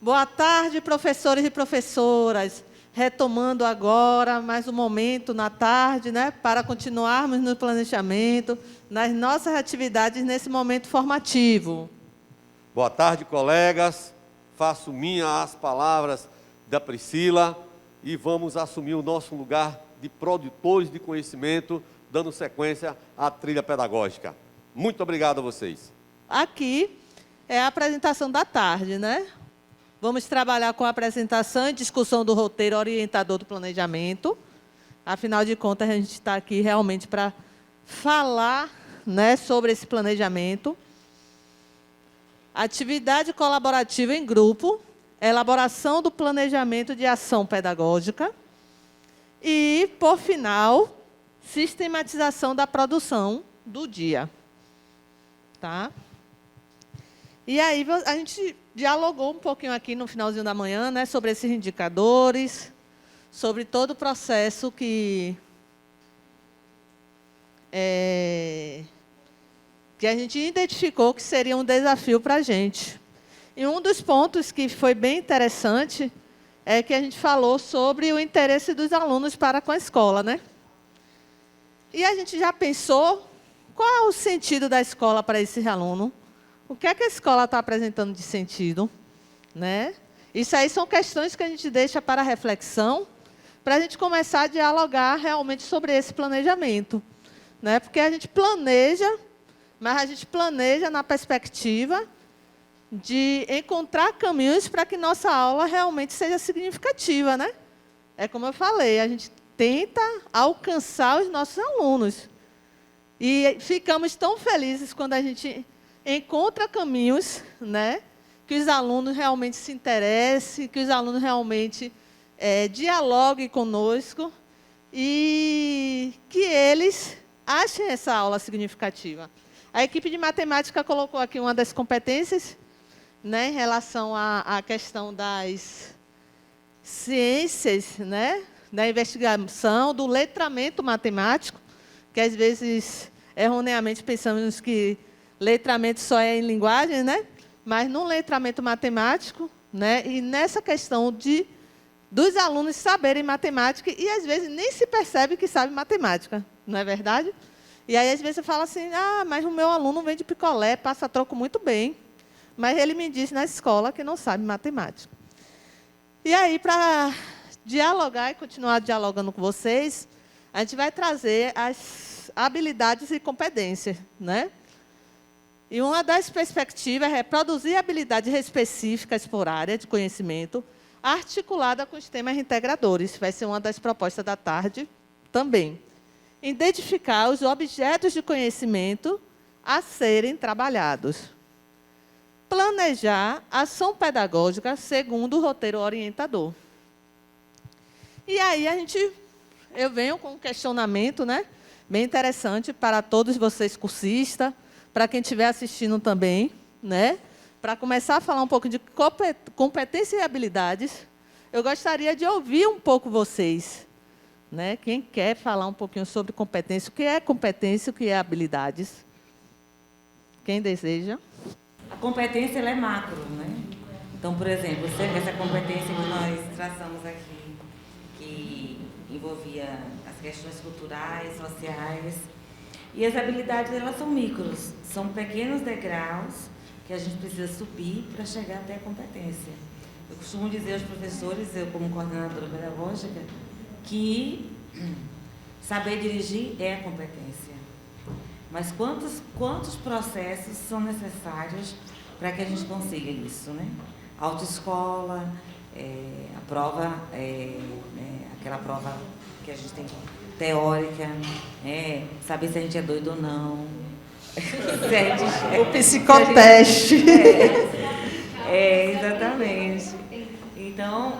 Boa tarde, professores e professoras. Retomando agora mais um momento na tarde, né, para continuarmos no planejamento, nas nossas atividades nesse momento formativo. Boa tarde, colegas. Faço minhas as palavras da Priscila e vamos assumir o nosso lugar de produtores de conhecimento, dando sequência à trilha pedagógica. Muito obrigado a vocês. Aqui é a apresentação da tarde, né? Vamos trabalhar com a apresentação e discussão do roteiro orientador do planejamento. Afinal de contas, a gente está aqui realmente para falar, né, sobre esse planejamento. Atividade colaborativa em grupo, elaboração do planejamento de ação pedagógica e, por final, sistematização da produção do dia. Tá? E aí a gente dialogou um pouquinho aqui no finalzinho da manhã, né, sobre esses indicadores, sobre todo o processo que a gente identificou que seria um desafio para a gente. E um dos pontos que foi bem interessante é que a gente falou sobre o interesse dos alunos para com a escola, né? E a gente já pensou qual é o sentido da escola para esse aluno. O que é que a escola está apresentando de sentido? Né? Isso aí são questões que a gente deixa para reflexão, para a gente começar a dialogar realmente sobre esse planejamento. Né? Porque a gente planeja, mas a gente planeja na perspectiva de encontrar caminhos para que nossa aula realmente seja significativa. Né? É como eu falei, a gente tenta alcançar os nossos alunos. E ficamos tão felizes quando a gente encontra caminhos, né, que os alunos realmente se interessem, que os alunos realmente dialoguem conosco e que eles achem essa aula significativa. A equipe de matemática colocou aqui uma das competências, né, em relação à questão das ciências, né, da investigação, do letramento matemático, que às vezes, erroneamente, pensamos que letramento só é em linguagem, né? Mas no letramento matemático, né? E nessa questão dos alunos saberem matemática, e às vezes nem se percebe que sabe matemática, não é verdade? E aí, às vezes, você fala assim, mas o meu aluno vem de picolé, passa troco muito bem, mas ele me disse na escola que não sabe matemática. E aí, para dialogar e continuar dialogando com vocês, a gente vai trazer as habilidades e competências, né? E uma das perspectivas é produzir habilidades específicas por área de conhecimento, articulada com os temas integradores. Vai ser uma das propostas da tarde também. Identificar os objetos de conhecimento a serem trabalhados. Planejar ação pedagógica segundo o roteiro orientador. E aí eu venho com um questionamento, né, bem interessante para todos vocês cursistas, para quem estiver assistindo também, né? Para começar a falar um pouco de competências e habilidades, eu gostaria de ouvir um pouco vocês. Né? Quem quer falar um pouquinho sobre competência, o que é competência, o que é habilidades? Quem deseja? A competência ela é macro, né? Então, por exemplo, essa competência que nós traçamos aqui, que envolvia as questões culturais, sociais. E as habilidades, elas são micros, são pequenos degraus que a gente precisa subir para chegar até a competência. Eu costumo dizer aos professores, eu como coordenadora pedagógica, que saber dirigir é a competência. Mas quantos processos são necessários para que a gente consiga isso, né? Autoescola, a prova, aquela prova que a gente tem teórica, saber se a gente é doido ou não. O psicoteste. Exatamente. Então,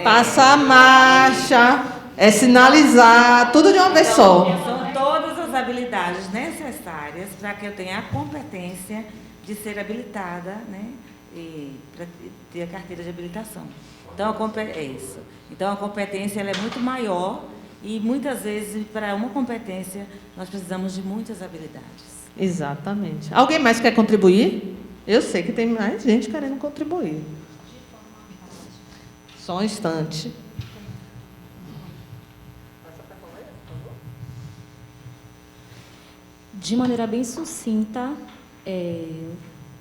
passar a marcha, sinalizar, tudo de uma vez só. São todas as habilidades necessárias para que eu tenha a competência de ser habilitada, né? E para ter a carteira de habilitação. Então, é isso. Então, a competência ela é muito maior e, muitas vezes, para uma competência, nós precisamos de muitas habilidades. Exatamente. Alguém mais quer contribuir? Eu sei que tem mais gente querendo contribuir. Só um instante. De maneira bem sucinta, eu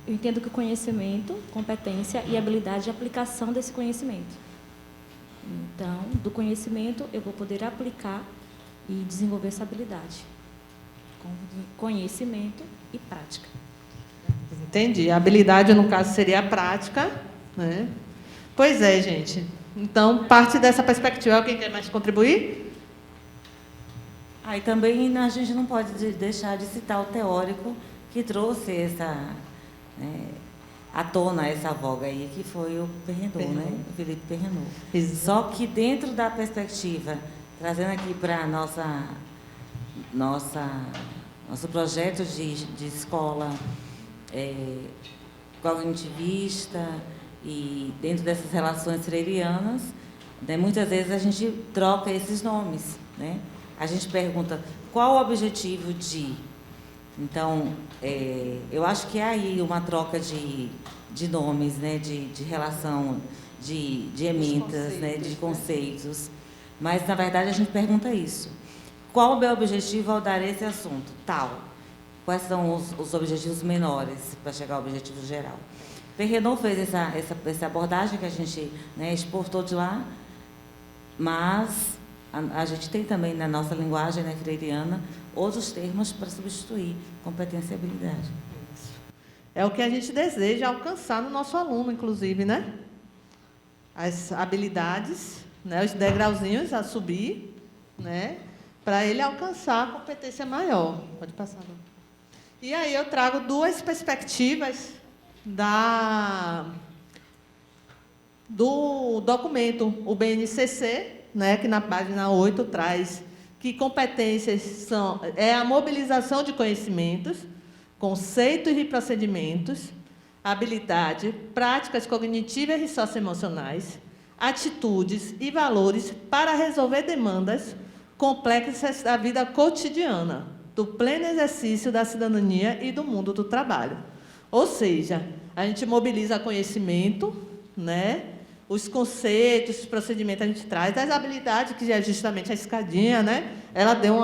entendo que o conhecimento, competência e habilidade de aplicação desse conhecimento. Então, do conhecimento, eu vou poder aplicar e desenvolver essa habilidade. Com conhecimento e prática. Entendi. A habilidade, no caso, seria a prática, né? Pois é, gente. Então, parte dessa perspectiva, alguém quer mais contribuir? Aí também a gente não pode deixar de citar o teórico que trouxe à tona essa voga aí, que foi o Perrenot, né? O Felipe Perrenot. Só que dentro da perspectiva, trazendo aqui para nosso projeto de escola cognitivista e dentro dessas relações freirianas, né, muitas vezes a gente troca esses nomes, né? A gente pergunta qual o objetivo de... Então, eu acho que é aí uma troca de nomes, né, de relação, de ementas, né, de conceitos. Mas, na verdade, a gente pergunta isso. Qual o meu objetivo ao dar esse assunto? Tal. Quais são os objetivos menores para chegar ao objetivo geral? Perrenot fez essa abordagem que a gente, né, exportou de lá, mas a gente tem também na nossa linguagem, né, freiriana, outros termos para substituir competência e habilidade. É o que a gente deseja alcançar no nosso aluno, inclusive, né? As habilidades, né, os degrauzinhos a subir, né, para ele alcançar a competência maior. Pode passar. E aí eu trago duas perspectivas do documento, o BNCC, né, que na página 8 traz que competências é a mobilização de conhecimentos, conceitos e procedimentos, habilidade, práticas cognitivas e socioemocionais, atitudes e valores para resolver demandas complexas da vida cotidiana, do pleno exercício da cidadania e do mundo do trabalho. Ou seja, a gente mobiliza conhecimento, né? Os conceitos, os procedimentos a gente traz, as habilidades, que é justamente a escadinha, né? Ela deu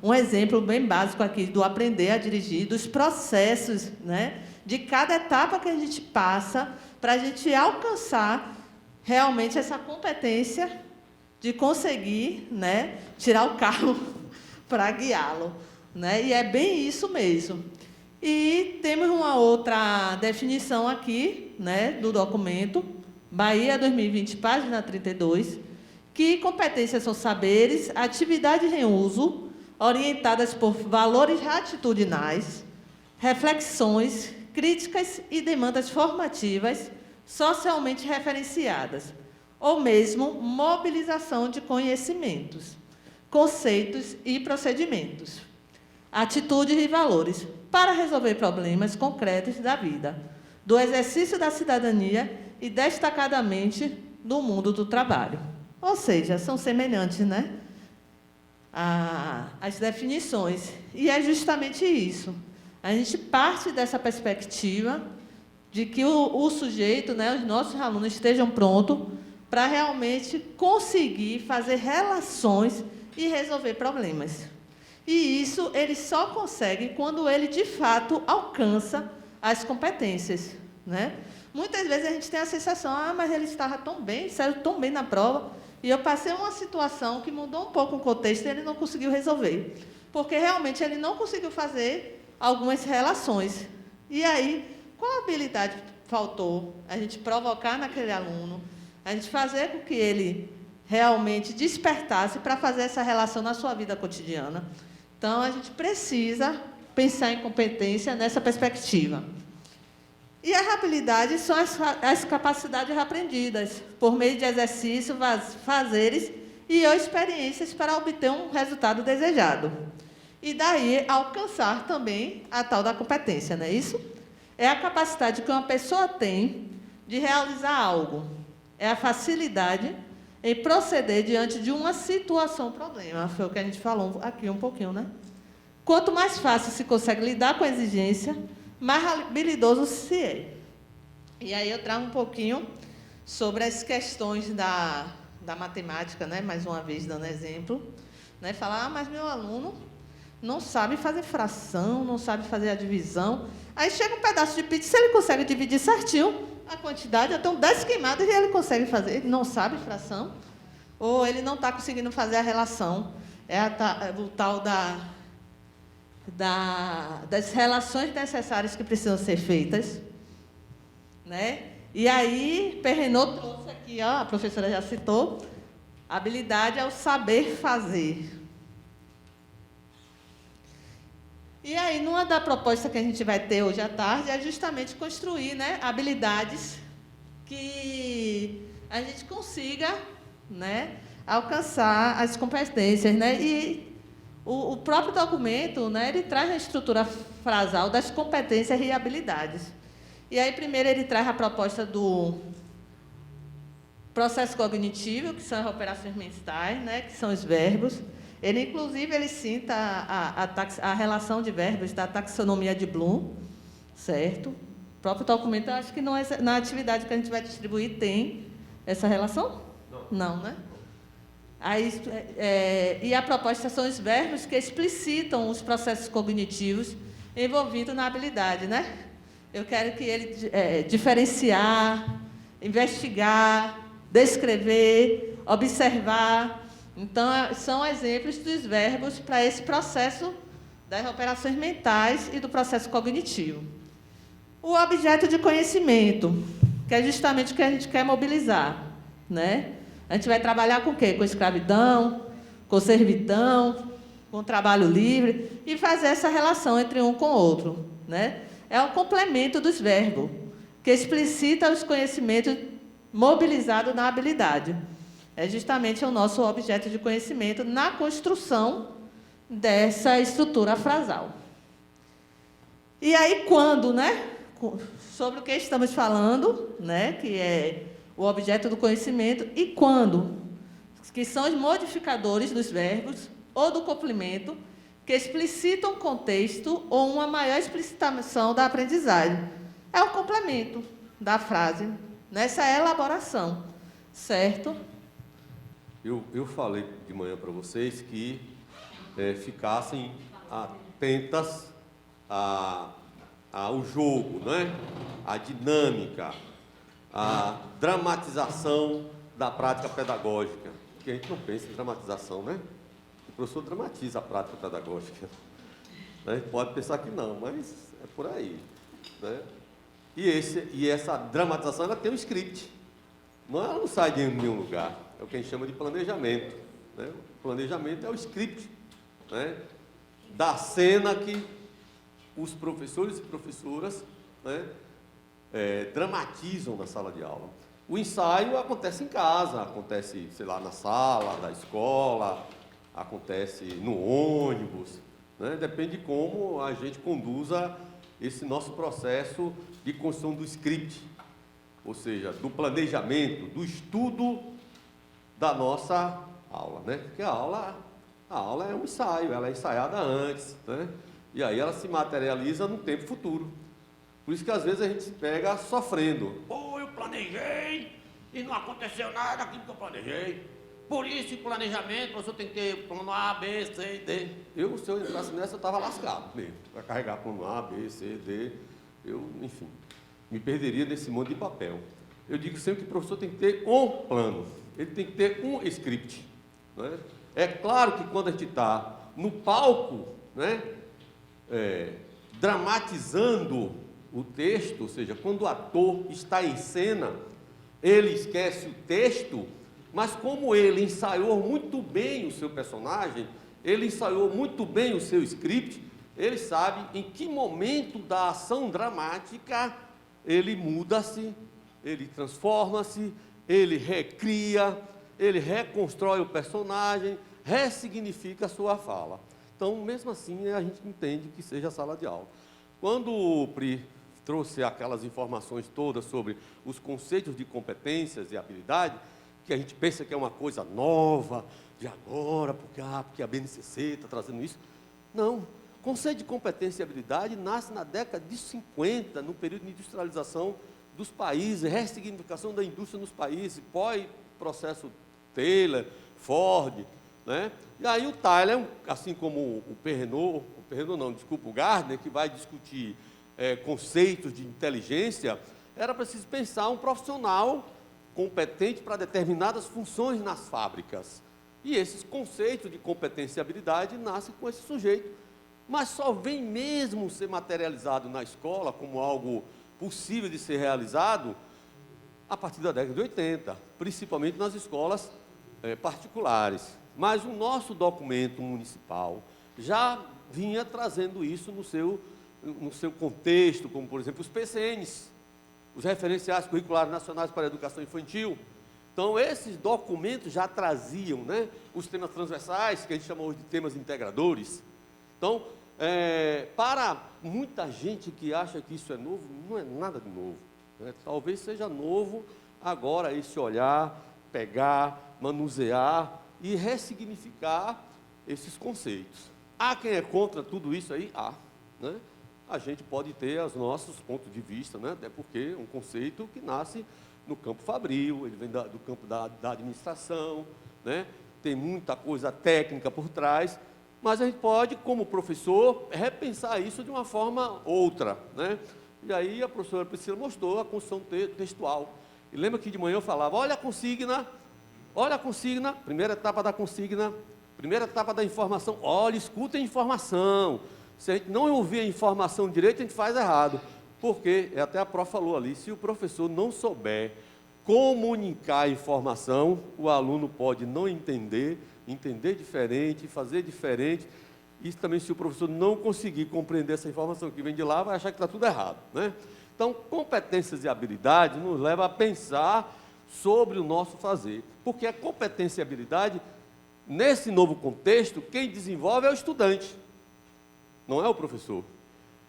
um exemplo bem básico aqui do aprender a dirigir, dos processos, né? De cada etapa que a gente passa para a gente alcançar realmente essa competência de conseguir, né, tirar o carro para guiá-lo, né? E é bem isso mesmo. E temos uma outra definição aqui, né, do documento, Bahia 2020, página 32, que competências são saberes, atividade e reuso, orientadas por valores atitudinais, reflexões, críticas e demandas formativas socialmente referenciadas, ou mesmo mobilização de conhecimentos, conceitos e procedimentos, atitudes e valores para resolver problemas concretos da vida, do exercício da cidadania e, destacadamente, do mundo do trabalho. Ou seja, são semelhantes, né, as definições. E é justamente isso. A gente parte dessa perspectiva de que o sujeito, né, os nossos alunos estejam prontos para realmente conseguir fazer relações e resolver problemas. E isso ele só consegue quando ele, de fato, alcança as competências, né? Muitas vezes a gente tem a sensação, mas ele estava tão bem, saiu tão bem na prova, e eu passei uma situação que mudou um pouco o contexto e ele não conseguiu resolver, porque realmente ele não conseguiu fazer algumas relações. E aí, qual habilidade faltou? A gente provocar naquele aluno, a gente fazer com que ele realmente despertasse para fazer essa relação na sua vida cotidiana. Então, a gente precisa pensar em competência nessa perspectiva. E as habilidades são as capacidades aprendidas, por meio de exercícios, fazeres e ou experiências para obter um resultado desejado. E daí alcançar também a tal da competência, não é isso? É a capacidade que uma pessoa tem de realizar algo. É a facilidade em proceder diante de uma situação problema. Foi o que a gente falou aqui um pouquinho, né? Quanto mais fácil se consegue lidar com a exigência, mais habilidoso se é. E aí eu trago um pouquinho sobre as questões da matemática, né? Mais uma vez dando exemplo, né? Falar, mas meu aluno não sabe fazer fração, não sabe fazer a divisão. Aí chega um pedaço de pizza, ele consegue dividir certinho a quantidade, até 10 queimadas e ele consegue fazer. Ele não sabe fração, ou ele não está conseguindo fazer a relação. O tal das relações necessárias que precisam ser feitas, né? E aí, Perrenot trouxe aqui, ó, a professora já citou, a habilidade é o saber fazer. E aí, numa da proposta que a gente vai ter hoje à tarde, é justamente construir, né, habilidades que a gente consiga, né, alcançar as competências, né? E o próprio documento, né, ele traz a estrutura frasal das competências e habilidades. E aí, primeiro, ele traz a proposta do processo cognitivo, que são as operações mentais, né, que são os verbos. Ele, inclusive, ele cita a relação de verbos da taxonomia de Bloom, certo? O próprio documento, eu acho que não é, na atividade que a gente vai distribuir tem essa relação? Não, né? Aí, e a proposta são os verbos que explicitam os processos cognitivos envolvidos na habilidade, né? Eu quero que ele diferenciar, investigar, descrever, observar. Então, são exemplos dos verbos para esse processo das operações mentais e do processo cognitivo. O objeto de conhecimento, que é justamente o que a gente quer mobilizar, né? A gente vai trabalhar com o quê? Com escravidão, com servidão, com trabalho livre, e fazer essa relação entre um com o outro, né? É o complemento dos verbos, que explicita os conhecimentos mobilizados na habilidade. É justamente o nosso objeto de conhecimento na construção dessa estrutura frasal. E aí, quando, né? Sobre o que estamos falando, né? Que é o objeto do conhecimento, e quando, que são os modificadores dos verbos ou do complemento, que explicitam o contexto ou uma maior explicitação da aprendizagem. É o complemento da frase, nessa elaboração, certo? Eu falei de manhã para vocês que ficassem atentas ao jogo, né? A dinâmica, a dramatização da prática pedagógica. Porque a gente não pensa em dramatização, né? O professor dramatiza a prática pedagógica. Né? Pode pensar que não, mas é por aí. Né? E essa dramatização, ela tem um script. Ela não sai de nenhum lugar. É o que a gente chama de planejamento. Né? O planejamento é o script, né? Da cena que os professores e professoras, né, dramatizam na sala de aula. O ensaio acontece em casa, acontece, sei lá, na sala da escola, acontece no ônibus, né? Depende de como a gente conduza esse nosso processo de construção do script, ou seja, do planejamento, do estudo da nossa aula, né? Porque a aula é um ensaio, ela é ensaiada antes, né? E aí ela se materializa no tempo futuro. Por isso que às vezes a gente se pega sofrendo. Pô, eu planejei e não aconteceu nada daquilo que eu planejei. Por isso, em planejamento, o professor tem que ter plano A, B, C e D. Se eu entrasse nessa, eu estava lascado mesmo. Para carregar plano A, B, C, D, enfim, me perderia nesse monte de papel. Eu digo sempre que o professor tem que ter um plano, ele tem que ter um script. Né? É claro que quando a gente está no palco, né, dramatizando o texto, ou seja, quando o ator está em cena, ele esquece o texto, mas como ele ensaiou muito bem o seu personagem, ele ensaiou muito bem o seu script, ele sabe em que momento da ação dramática ele muda-se, ele transforma-se, ele recria, ele reconstrói o personagem, ressignifica a sua fala. Então, mesmo assim, a gente entende que seja sala de aula. Quando o Pri trouxe aquelas informações todas sobre os conceitos de competências e habilidade, que a gente pensa que é uma coisa nova, de agora, porque a BNCC está trazendo isso. Não. O conceito de competência e habilidade nasce na década de 50, no período de industrialização dos países, ressignificação da indústria nos países, pós-processo Taylor, Ford, né? E aí o Tyler, assim como o Gardner, que vai discutir conceitos de inteligência, era preciso pensar um profissional competente para determinadas funções nas fábricas. E esses conceitos de competência e habilidade nascem com esse sujeito. Mas só vem mesmo ser materializado na escola como algo possível de ser realizado a partir da década de 80, principalmente nas escolas particulares. Mas o nosso documento municipal já vinha trazendo isso no seu contexto, como, por exemplo, os PCNs, os Referenciais Curriculares Nacionais para a Educação Infantil. Então, esses documentos já traziam, né, os temas transversais, que a gente chama hoje de temas integradores. Então, para muita gente que acha que isso é novo, não é nada de novo, né? Talvez seja novo agora esse olhar, pegar, manusear e ressignificar esses conceitos. Há quem é contra tudo isso aí? Há, né? A gente pode ter os nossos pontos de vista, né? Até porque é um conceito que nasce no campo fabril, ele vem do campo da administração, né? Tem muita coisa técnica por trás, mas a gente pode, como professor, repensar isso de uma forma outra, né? E aí a professora Priscila mostrou a construção textual. E lembra que de manhã eu falava, olha a consigna, primeira etapa da consigna, primeira etapa da informação, olha, escuta a informação. Se a gente não ouvir a informação direito, a gente faz errado. Porque, até a prof falou ali, se o professor não souber comunicar a informação, o aluno pode não entender diferente, fazer diferente. Isso também, se o professor não conseguir compreender essa informação que vem de lá, vai achar que está tudo errado, né? Então, competências e habilidades nos levam a pensar sobre o nosso fazer. Porque a competência e habilidade, nesse novo contexto, quem desenvolve é o estudante, não é o professor.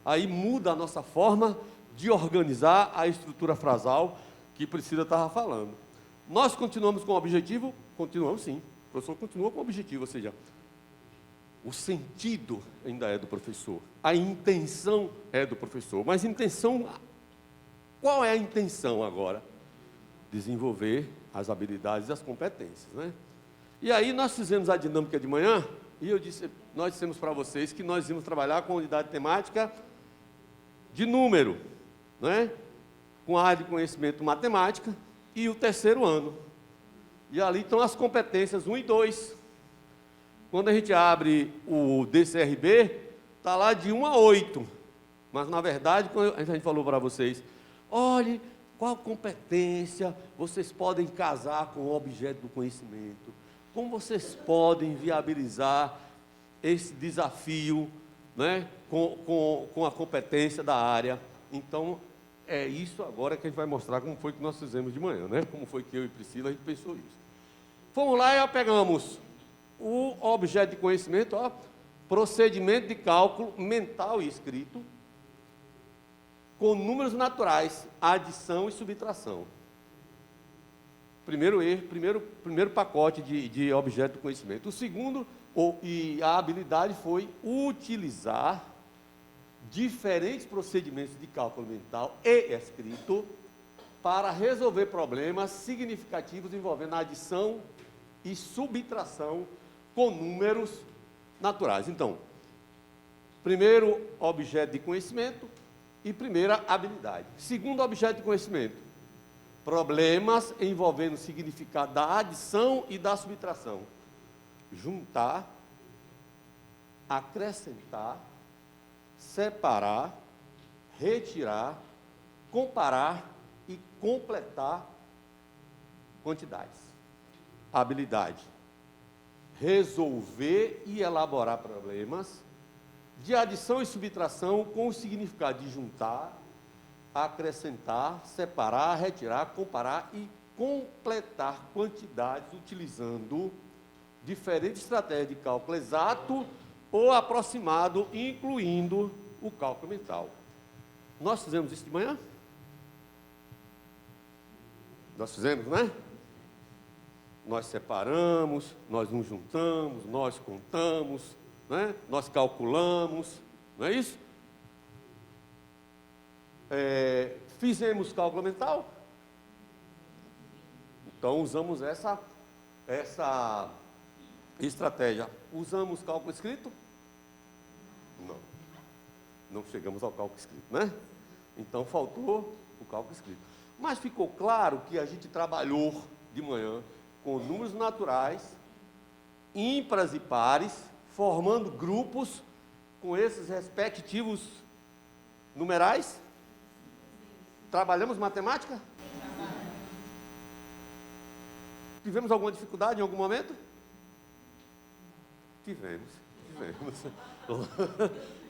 Aí muda a nossa forma de organizar a estrutura frasal que Priscila estava falando. Nós continuamos com o objetivo? Continuamos sim. O professor continua com o objetivo, ou seja, o sentido ainda é do professor, a intenção é do professor. Mas qual é a intenção agora? Desenvolver as habilidades e as competências, né? E aí nós fizemos a dinâmica de manhã, e nós dissemos para vocês que nós íamos trabalhar com a unidade temática de número, né? Com a área de conhecimento matemática e o terceiro ano. E ali estão as competências 1 e 2. Quando a gente abre o DCRB, está lá de 1 a 8. Mas, na verdade, quando a gente falou para vocês, olhe, qual competência vocês podem casar com o objeto do conhecimento? Como vocês podem viabilizar esse desafio, né, com a competência da área? Então, é isso agora que a gente vai mostrar como foi que nós fizemos de manhã, né? Como foi que eu e Priscila, a gente pensou isso. Fomos lá e pegamos o objeto de conhecimento, procedimento de cálculo mental e escrito, com números naturais, adição e subtração. Primeiro pacote de objeto de conhecimento. O segundo, e a habilidade foi utilizar diferentes procedimentos de cálculo mental e escrito para resolver problemas significativos envolvendo adição e subtração com números naturais. Então, primeiro objeto de conhecimento e primeira habilidade. Segundo objeto de conhecimento, problemas envolvendo o significado da adição e da subtração. Juntar, acrescentar, separar, retirar, comparar e completar quantidades. Habilidade: resolver e elaborar problemas de adição e subtração com o significado de juntar, acrescentar, separar, retirar, comparar e completar quantidades utilizando diferentes estratégias de cálculo exato ou aproximado, incluindo o cálculo mental. Nós fizemos isso de manhã? Nós fizemos, né? Nós separamos, nós nos juntamos, nós contamos, né? Nós calculamos, não é isso? Fizemos cálculo mental? Então, usamos essa estratégia. Usamos cálculo escrito? Não. Não chegamos ao cálculo escrito, né? Então, faltou o cálculo escrito. Mas ficou claro que a gente trabalhou de manhã com números naturais, ímpares e pares, formando grupos com esses respectivos numerais. Trabalhamos matemática? Tivemos alguma dificuldade em algum momento? Tivemos.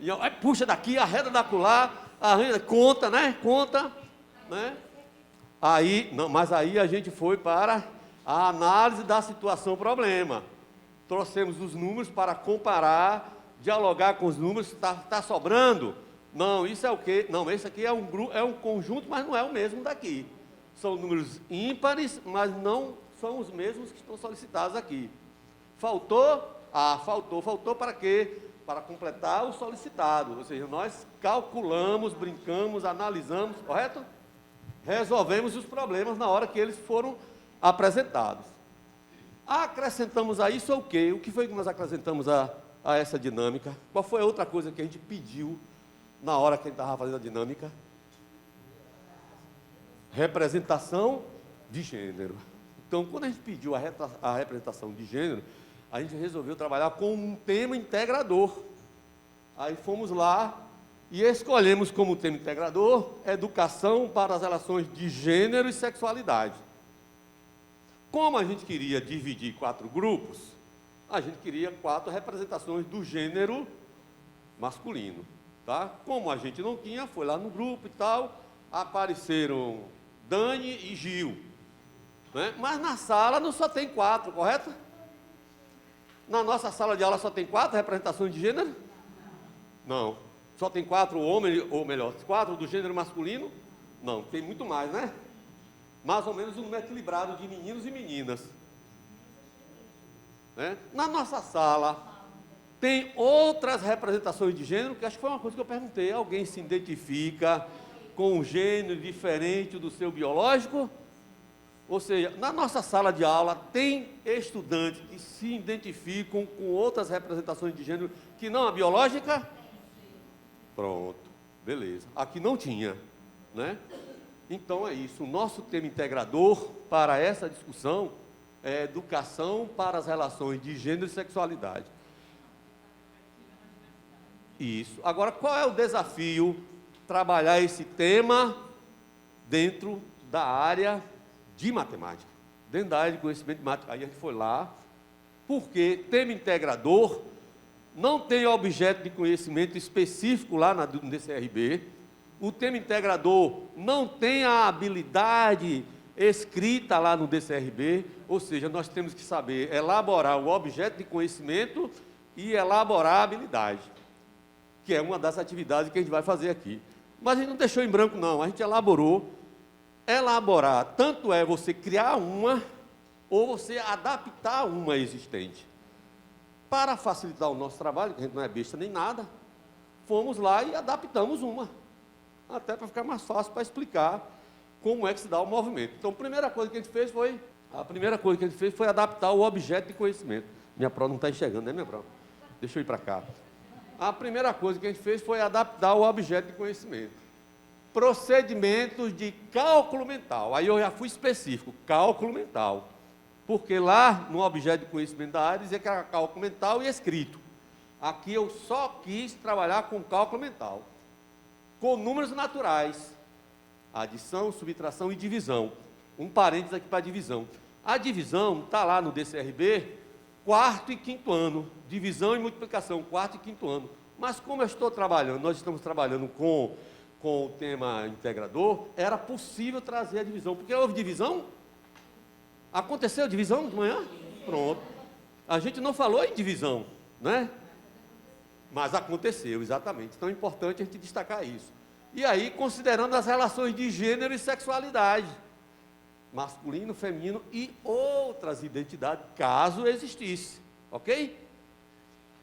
E, aí, puxa daqui, arreda da acolá, conta, né? Conta, né? Aí, não, mas aí a gente foi para a análise da situação problema. Trouxemos os números para comparar, dialogar com os números. Está sobrando? Não, isso é o quê? Não, esse aqui é um conjunto, mas não é o mesmo daqui. São números ímpares, mas não são os mesmos que estão solicitados aqui. Faltou? Faltou para quê? Para completar o solicitado. Ou seja, nós calculamos, brincamos, analisamos, correto? Resolvemos os problemas na hora que eles foram apresentados. Acrescentamos a isso o quê? O que foi que nós acrescentamos a essa dinâmica? Qual foi a outra coisa que a gente pediu na hora que a gente estava fazendo a dinâmica? Representação de gênero. Então, quando a gente pediu a representação de gênero, a gente resolveu trabalhar com um tema integrador. Aí fomos lá e escolhemos como tema integrador educação para as relações de gênero e sexualidade. Como a gente queria dividir 4 grupos, a gente queria 4 representações do gênero masculino. Tá? Como a gente não tinha, foi lá no grupo e tal, apareceram Dani e Gil. Né? Mas na sala não só tem 4, correto? Na nossa sala de aula só tem 4 representações de gênero? Não. Só tem 4 homens, ou melhor, 4 do gênero masculino? Não, tem muito mais, né? Mais ou menos um número equilibrado de meninos e meninas. Né? Na nossa sala tem outras representações de gênero, que acho que foi uma coisa que eu perguntei. Alguém se identifica com um gênero diferente do seu biológico? Ou seja, na nossa sala de aula tem estudantes que se identificam com outras representações de gênero que não a biológica? Pronto, beleza. Aqui não tinha, né? Então é isso. O nosso tema integrador para essa discussão é educação para as relações de gênero e sexualidade. Isso. Agora, qual é o desafio? Trabalhar esse tema dentro da área de matemática, dentro da área de conhecimento de matemática. Aí a gente foi lá, porque tema integrador não tem objeto de conhecimento específico lá no DCRB, o tema integrador não tem a habilidade escrita lá no DCRB, ou seja, nós temos que saber elaborar o objeto de conhecimento e elaborar a habilidade, que é uma das atividades que a gente vai fazer aqui. Mas a gente não deixou em branco não, a gente elaborou. Elaborar, tanto é você criar uma, ou você adaptar uma existente. Para facilitar o nosso trabalho, que a gente não é besta nem nada, fomos lá e adaptamos uma. Até para ficar mais fácil para explicar como é que se dá o movimento. Então, a primeira coisa que a gente fez foi adaptar o objeto de conhecimento. Minha prova não está enxergando, né, minha prova? Deixa eu ir para cá. A primeira coisa que a gente fez foi adaptar o objeto de conhecimento. Procedimentos de cálculo mental. Aí eu já fui específico, cálculo mental. Porque lá no objeto de conhecimento da área dizia que era cálculo mental e escrito. Aqui eu só quis trabalhar com cálculo mental. Com números naturais. Adição, subtração e divisão. Um parênteses aqui para a divisão. A divisão está lá no DCRB, 4º e 5º ano. Divisão e multiplicação, 4º e 5º ano. Mas como eu estou trabalhando, nós estamos trabalhando com o tema integrador, era possível trazer a divisão. Porque houve divisão? Aconteceu divisão de manhã? Pronto. A gente não falou em divisão, né? Mas aconteceu, exatamente. Então é importante a gente destacar isso. E aí, considerando as relações de gênero e sexualidade, masculino, feminino e outras identidades, caso existisse, ok?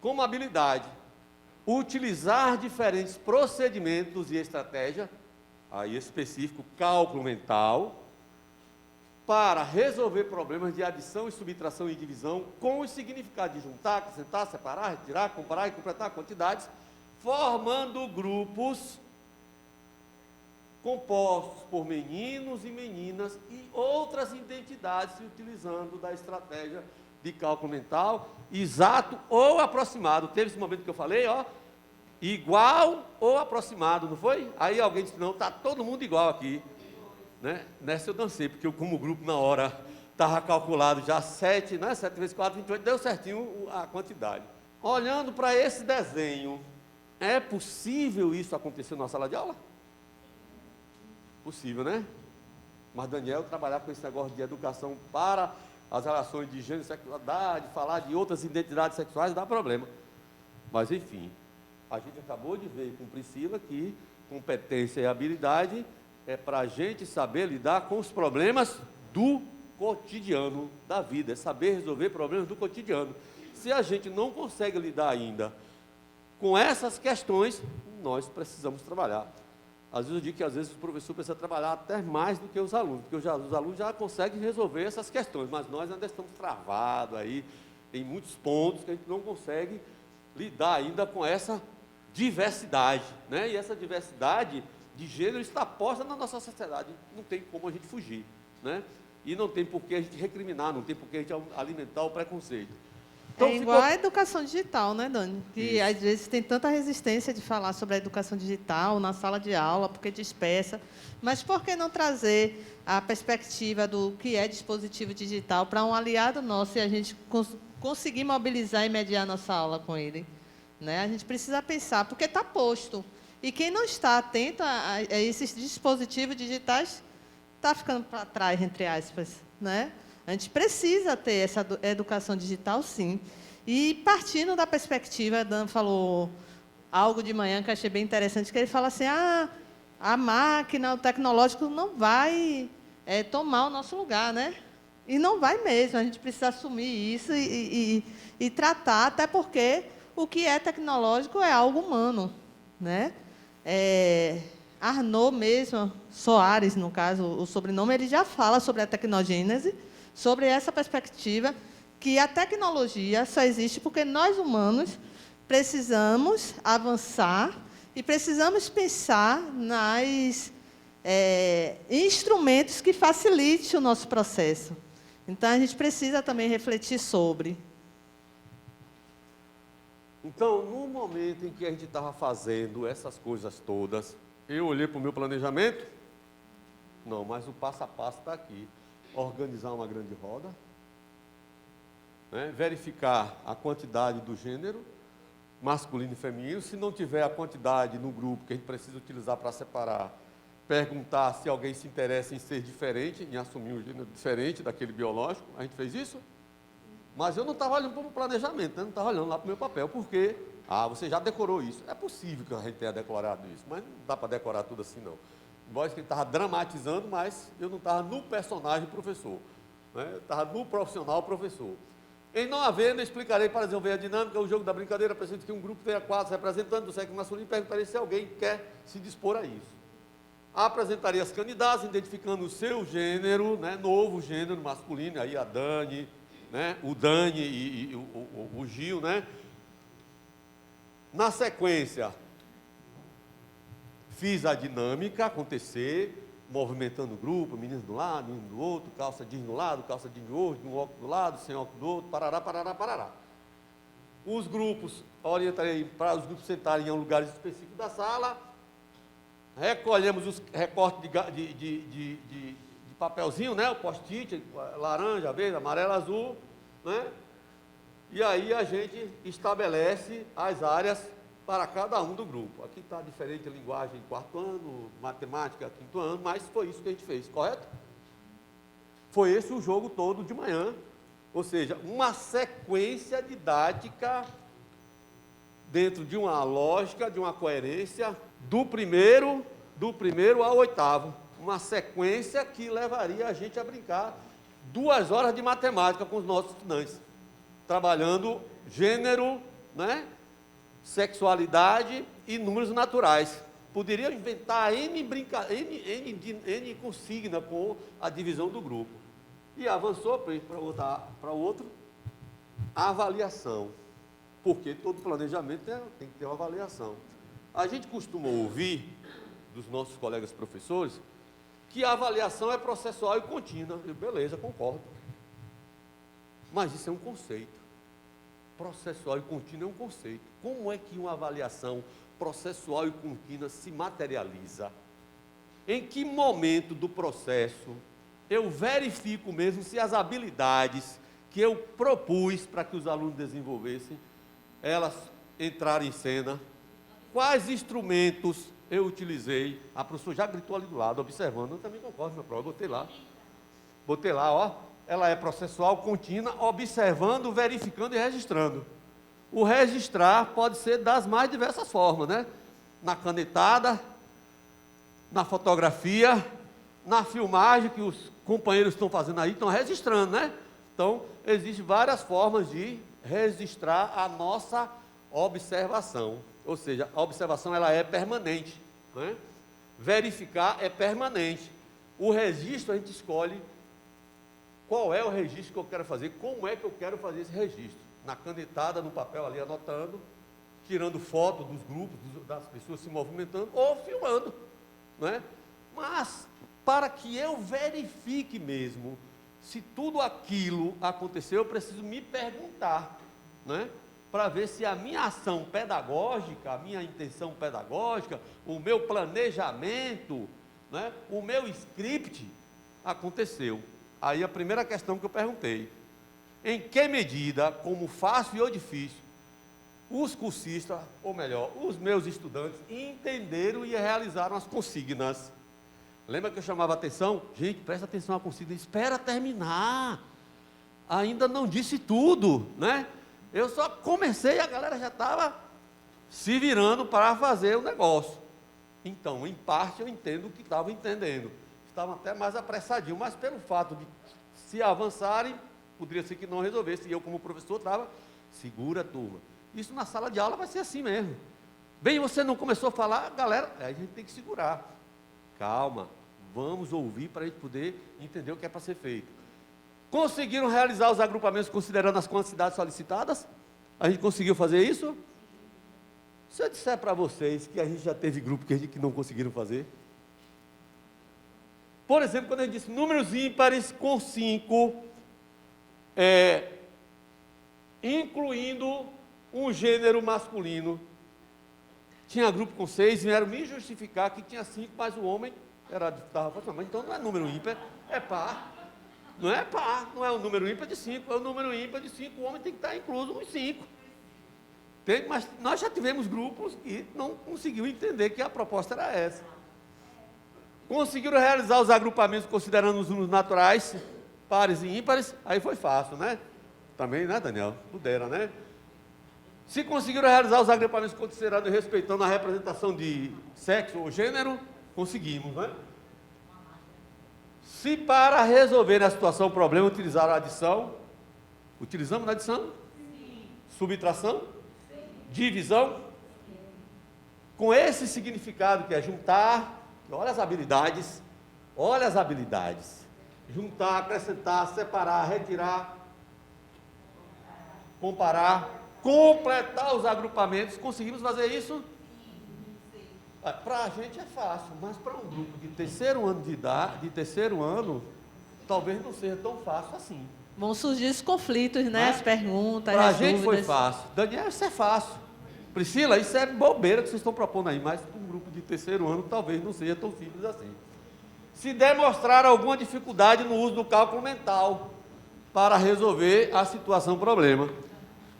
Como habilidade, utilizar diferentes procedimentos e estratégias aí específico, cálculo mental, para resolver problemas de adição e subtração e divisão com o significado de juntar, acrescentar, separar, retirar, comparar e completar quantidades, formando grupos compostos por meninos e meninas e outras identidades, se utilizando da estratégia de cálculo mental, exato ou aproximado. Teve esse momento que eu falei, ó, igual ou aproximado, não foi? Aí alguém disse, não, está todo mundo igual aqui. Né? Nessa eu dancei, porque eu, como grupo na hora estava calculado já 7, né? 7 vezes 4, 28, deu certinho a quantidade. Olhando para esse desenho, é possível isso acontecer na sala de aula? Possível, né? Mas Daniel trabalhar com esse negócio de educação para as relações de gênero e sexualidade, falar de outras identidades sexuais, dá problema. Mas, enfim, a gente acabou de ver com Priscila que competência e habilidade é para a gente saber lidar com os problemas do cotidiano da vida, é saber resolver problemas do cotidiano. Se a gente não consegue lidar ainda com essas questões, nós precisamos trabalhar. Às vezes eu digo que às vezes o professor precisa trabalhar até mais do que os alunos, porque os alunos já conseguem resolver essas questões, mas nós ainda estamos travados aí, em muitos pontos que a gente não consegue lidar ainda com essa diversidade, né? E essa diversidade de gênero está posta na nossa sociedade, não tem como a gente fugir, né? E não tem por que a gente recriminar, não tem por que a gente alimentar o preconceito. Então, é igual a educação digital, né, Dani? Que às vezes tem tanta resistência de falar sobre a educação digital na sala de aula, porque dispersa. Mas por que não trazer a perspectiva do que é dispositivo digital para um aliado nosso e a gente conseguir mobilizar e mediar nossa aula com ele? Né? A gente precisa pensar, porque está posto. E quem não está atento a esses dispositivos digitais está ficando para trás, entre aspas, né? A gente precisa ter essa educação digital, sim. E partindo da perspectiva, Dan falou algo de manhã que eu achei bem interessante, que ele fala assim, a máquina, o tecnológico não vai tomar o nosso lugar, né? E não vai mesmo, a gente precisa assumir isso e tratar, até porque o que é tecnológico é algo humano, né? Arnaud mesmo, Soares, no caso, o sobrenome, ele já fala sobre a tecnogênese, sobre essa perspectiva que a tecnologia só existe porque nós, humanos, precisamos avançar e precisamos pensar nas instrumentos que facilitem o nosso processo. Então, a gente precisa também refletir sobre. Então, no momento em que a gente estava fazendo essas coisas todas, eu olhei para o meu planejamento, não, mas o passo a passo está aqui. Organizar uma grande roda, né? Verificar a quantidade do gênero, masculino e feminino. Se não tiver a quantidade no grupo que a gente precisa utilizar para separar, perguntar se alguém se interessa em ser diferente, em assumir um gênero diferente daquele biológico. A gente fez isso? Mas eu não estava olhando para o planejamento, né? Não estava olhando lá para o meu papel, porque, você já decorou isso. É possível que a gente tenha decorado isso, mas não dá para decorar tudo assim, não. Embora que ele estava dramatizando, mas eu não estava no personagem professor, né? Eu estava no profissional professor. Em não havendo, eu explicarei para desenvolver a dinâmica, o jogo da brincadeira, apresento que um grupo tenha 4 representantes do sexo masculino e perguntarei se alguém quer se dispor a isso. Apresentaria as candidatas, identificando o seu gênero, né? Novo gênero masculino, aí a Dani, né? O Dani e o Gil, né? Na sequência, fiz a dinâmica acontecer, movimentando o grupo, menino de um lado, menino do outro, calça jeans de um lado, calça jeans de outro, um óculos do lado, sem óculos do outro, parará, parará, parará. Os grupos, orientarei para os grupos sentarem em lugares específicos da sala, recolhemos os recortes de papelzinho, né? O post-it, laranja, verde, amarelo, azul, né? E aí a gente estabelece as áreas para cada um do grupo. Aqui está diferente a linguagem em 4º ano, matemática 5º ano, mas foi isso que a gente fez, correto? Foi esse o jogo todo de manhã, ou seja, uma sequência didática dentro de uma lógica, de uma coerência, do primeiro ao 8º, uma sequência que levaria a gente a brincar 2 horas de matemática com os nossos estudantes, trabalhando gênero, né? Sexualidade e números naturais. Poderia inventar N consigna com a divisão do grupo. E avançou para voltar para o outro, a avaliação. Porque todo planejamento tem que ter uma avaliação. A gente costuma ouvir dos nossos colegas professores que a avaliação é processual e contínua. Beleza, concordo. Mas isso é um conceito. Processual e contínua é um conceito. Como é que uma avaliação processual e contínua se materializa? Em que momento do processo eu verifico mesmo se as habilidades que eu propus para que os alunos desenvolvessem, elas entraram em cena? Quais instrumentos eu utilizei? A professora já gritou ali do lado, observando. Eu também concordo, minha prova, botei lá, ó. Ela é processual, contínua, observando, verificando e registrando. O registrar pode ser das mais diversas formas, né? Na canetada, na fotografia, na filmagem que os companheiros estão fazendo aí, estão registrando, né? Então, existem várias formas de registrar a nossa observação. Ou seja, a observação ela é permanente, né? Verificar é permanente. O registro a gente escolhe qual é o registro que eu quero fazer, como é que eu quero fazer esse registro. Na canetada, no papel ali, anotando, tirando foto dos grupos, das pessoas se movimentando, ou filmando, não é? Mas, para que eu verifique mesmo se tudo aquilo aconteceu, eu preciso me perguntar, né? Para ver se a minha ação pedagógica, a minha intenção pedagógica, o meu planejamento, né? O meu script aconteceu. Aí a primeira questão que eu perguntei: em que medida, como fácil ou difícil, os cursistas, ou melhor, os meus estudantes, entenderam e realizaram as consignas? Lembra que eu chamava a atenção? Gente, presta atenção à consigna, espera terminar. Ainda não disse tudo, né? Eu só comecei e a galera já estava se virando para fazer o negócio. Então, em parte, eu entendo o que estavam entendendo. Estavam até mais apressadinhos, mas pelo fato de se avançarem, poderia ser que não resolvesse. E eu, como professor, estava, segura, turma. Isso na sala de aula vai ser assim mesmo. Bem, você não começou a falar, galera, a gente tem que segurar. Calma, vamos ouvir para a gente poder entender o que é para ser feito. Conseguiram realizar os agrupamentos considerando as quantidades solicitadas? A gente conseguiu fazer isso? Se eu disser para vocês que a gente já teve grupo que não conseguiram fazer? Por exemplo, quando a gente disse números ímpares com 5, incluindo um gênero masculino. Tinha grupo com 6, vieram me justificar que tinha 5, mas o homem estava falando, mas então não é número ímpar, é par. Não é par, não é um número ímpar de 5, é um número ímpar de 5, o homem tem que estar incluso nos 5. Mas nós já tivemos grupos que não conseguiu entender que a proposta era essa. Conseguiram realizar os agrupamentos considerando os números naturais, pares e ímpares, aí foi fácil, né? Também, né, Daniel? Puderam, né? Se conseguiram realizar os agrupamentos considerando e respeitando a representação de sexo ou gênero, conseguimos, né? Se para resolver a situação, o problema, utilizaram a adição, utilizamos na adição? Sim. Subtração? Sim. Divisão? Sim. Com esse significado que é juntar, olha as habilidades, juntar, acrescentar, separar, retirar, comparar, completar os agrupamentos. Conseguimos fazer isso? Para a gente é fácil, mas para um grupo de terceiro ano de idade, talvez não seja tão fácil assim. Vão surgir os conflitos, né? As perguntas, para a as gente dúvidas. foi fácil. Daniel, isso é fácil. Priscila, isso é bobeira que vocês estão propondo aí, mas para um grupo de terceiro ano talvez não seja tão simples assim. Se demonstrar alguma dificuldade no uso do cálculo mental para resolver a situação problema.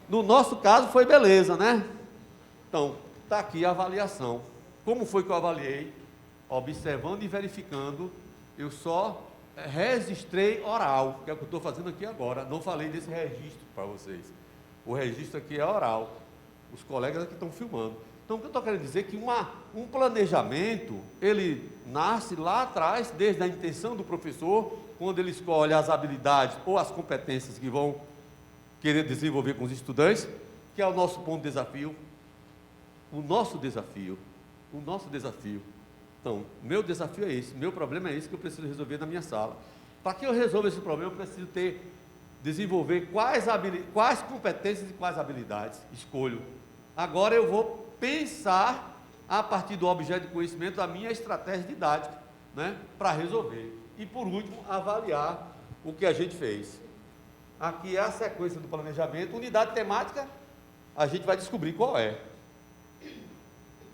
No nosso caso foi beleza, né? Então, está aqui a avaliação. Como foi que eu avaliei? Observando e verificando, eu só registrei oral, que é o que eu estou fazendo aqui agora. Não falei desse registro para vocês. O registro aqui é oral. Os colegas aqui estão filmando. Então, o que eu estou querendo dizer é que um planejamento, ele nasce lá atrás, desde a intenção do professor, quando ele escolhe as habilidades ou as competências que vão querer desenvolver com os estudantes, que é o nosso ponto de desafio. O nosso desafio o nosso desafio. Então, meu desafio é esse, meu problema é esse que eu preciso resolver na minha sala. Para que eu resolva esse problema, eu preciso desenvolver quais competências e quais habilidades. Escolho. Agora eu vou pensar, a partir do objeto de conhecimento, a minha estratégia didática, né, para resolver. E, por último, avaliar o que a gente fez. Aqui é a sequência do planejamento. Unidade temática, a gente vai descobrir qual é.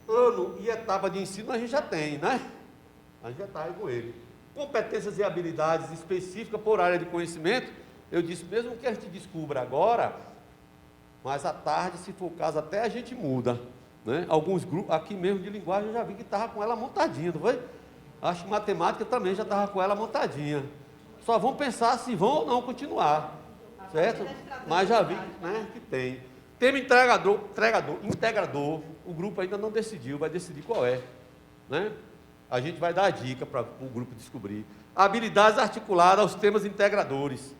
Ano e etapa de ensino a gente já tem, né? A gente já está aí com ele. Competências e habilidades específicas por área de conhecimento, eu disse, mesmo que a gente descubra agora, mas à tarde, se for o caso, até a gente muda, né? Alguns grupos, aqui mesmo de linguagem, eu já vi que estava com ela montadinha, não foi? Acho que matemática também já estava com ela montadinha. Só vão pensar se vão ou não continuar, certo? Mas já vi, né, que tem. Tema integrador, o grupo ainda não decidiu, vai decidir qual é, né? A gente vai dar a dica para o grupo descobrir. Habilidades articuladas aos temas integradores.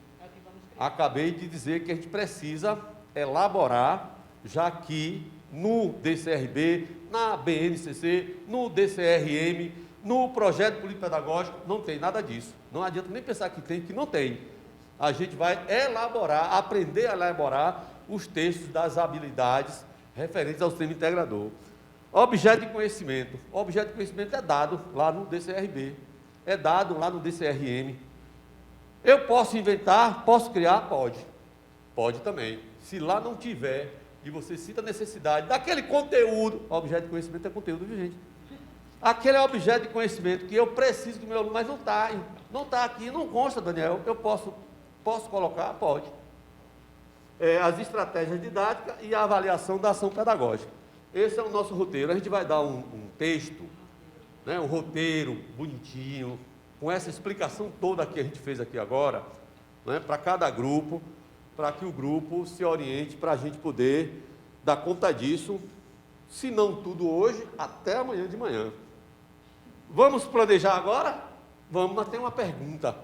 Acabei de dizer que a gente precisa elaborar, já que no DCRB, na BNCC, no DCRM, no projeto político pedagógico, não tem nada disso. Não adianta nem pensar que tem, que não tem. A gente vai elaborar, aprender a elaborar os textos das habilidades referentes ao tema integrador. Objeto de conhecimento. O objeto de conhecimento é dado lá no DCRB, é dado lá no DCRM. Eu posso inventar, posso criar? Pode. Pode também. Se lá não tiver, e você cita a necessidade daquele conteúdo, objeto de conhecimento é conteúdo, viu, gente? Aquele é objeto de conhecimento que eu preciso do meu aluno, mas não está aqui, não consta, Daniel. Eu posso colocar? Pode. As estratégias didáticas e a avaliação da ação pedagógica. Esse é o nosso roteiro. A gente vai dar um texto, né, um roteiro bonitinho, com essa explicação toda que a gente fez aqui agora, né, para cada grupo, para que o grupo se oriente, para a gente poder dar conta disso, se não tudo hoje, até amanhã de manhã. Vamos planejar agora? Vamos, mas tem uma pergunta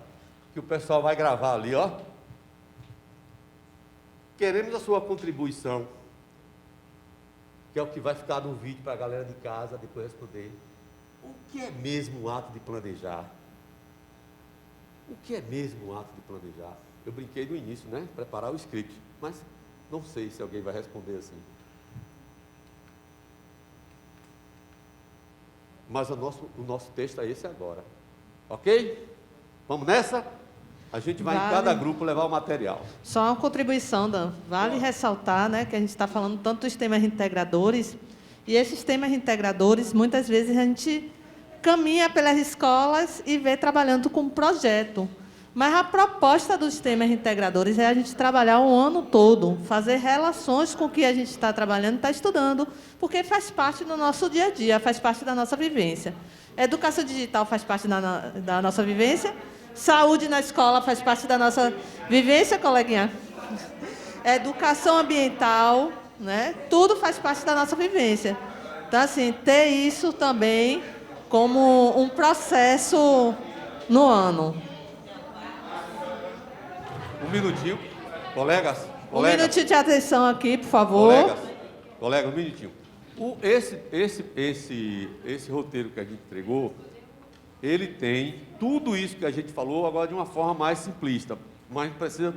que o pessoal vai gravar ali, ó. Queremos a sua contribuição, que é o que vai ficar no vídeo para a galera de casa depois responder. O que é mesmo um ato de planejar? O que é mesmo um ato de planejar? Eu brinquei no início, né? Preparar o script, mas não sei se alguém vai responder assim. Mas o nosso texto é esse agora. Ok? Vamos nessa? A gente vai em cada grupo levar o material. Só uma contribuição, Dan. Vale ressaltar, né, que a gente está falando tanto dos temas integradores, e esses temas integradores, muitas vezes a gente caminha pelas escolas e vê trabalhando com projeto. Mas a proposta dos temas integradores é a gente trabalhar o ano todo, fazer relações com o que a gente está trabalhando, está estudando, porque faz parte do nosso dia a dia, faz parte da nossa vivência. Educação digital faz parte da nossa vivência, saúde na escola faz parte da nossa vivência, coleguinha. Educação ambiental, né? Tudo faz parte da nossa vivência. Então, assim, ter isso também como um processo no ano. Um minutinho, colegas. Um minutinho de atenção aqui, por favor. Colegas, um minutinho. Esse roteiro que a gente entregou, ele tem tudo isso que a gente falou, agora de uma forma mais simplista, mas precisa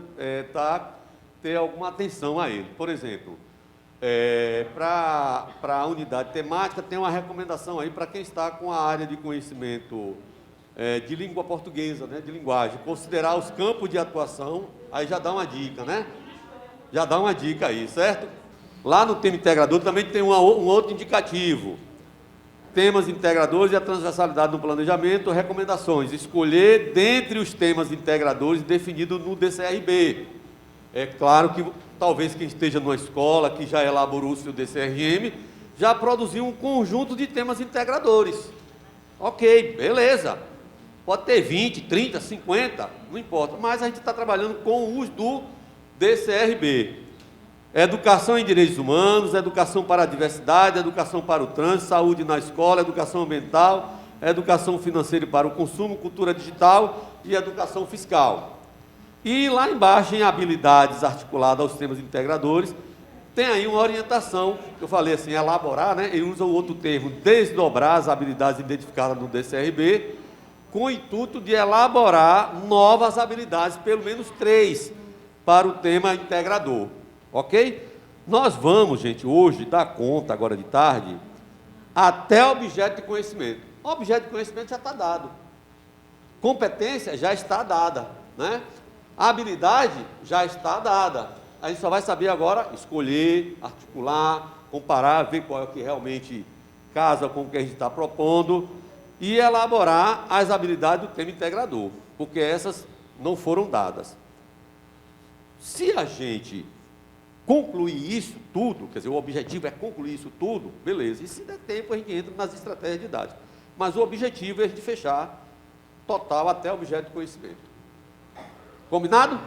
ter alguma atenção a ele. Por exemplo, para a unidade temática, tem uma recomendação aí para quem está com a área de conhecimento de língua portuguesa, né, de linguagem, considerar os campos de atuação, aí já dá uma dica, né? Já dá uma dica aí, certo? Lá no tema integrador também tem um outro indicativo. Temas integradores e a transversalidade no planejamento, recomendações. Escolher dentre os temas integradores definidos no DCRB. É claro que talvez quem esteja numa escola que já elaborou o seu DCRM, já produziu um conjunto de temas integradores. Ok, beleza. Pode ter 20, 30, 50, não importa. Mas a gente está trabalhando com os do DCRB. Educação em direitos humanos, educação para a diversidade, educação para o trânsito, saúde na escola, educação ambiental, educação financeira e para o consumo, cultura digital e educação fiscal. E lá embaixo, em habilidades articuladas aos temas integradores, tem aí uma orientação, que eu falei assim, elaborar, né? Ele usa o outro termo, desdobrar as habilidades identificadas no DCRB, com o intuito de elaborar novas habilidades, pelo menos 3, para o tema integrador, ok? Nós vamos, gente, hoje, dar conta, agora de tarde, até objeto de conhecimento. O objeto de conhecimento já está dado. Competência já está dada, né? A habilidade já está dada. A gente só vai saber agora escolher, articular, comparar, ver qual é o que realmente casa com o que a gente está propondo e elaborar as habilidades do tema integrador, porque essas não foram dadas. Se a gente concluir isso tudo, quer dizer, o objetivo é concluir isso tudo, beleza. E se der tempo, a gente entra nas estratégias didáticas. Mas o objetivo é a gente fechar total até objeto de conhecimento. Combinado?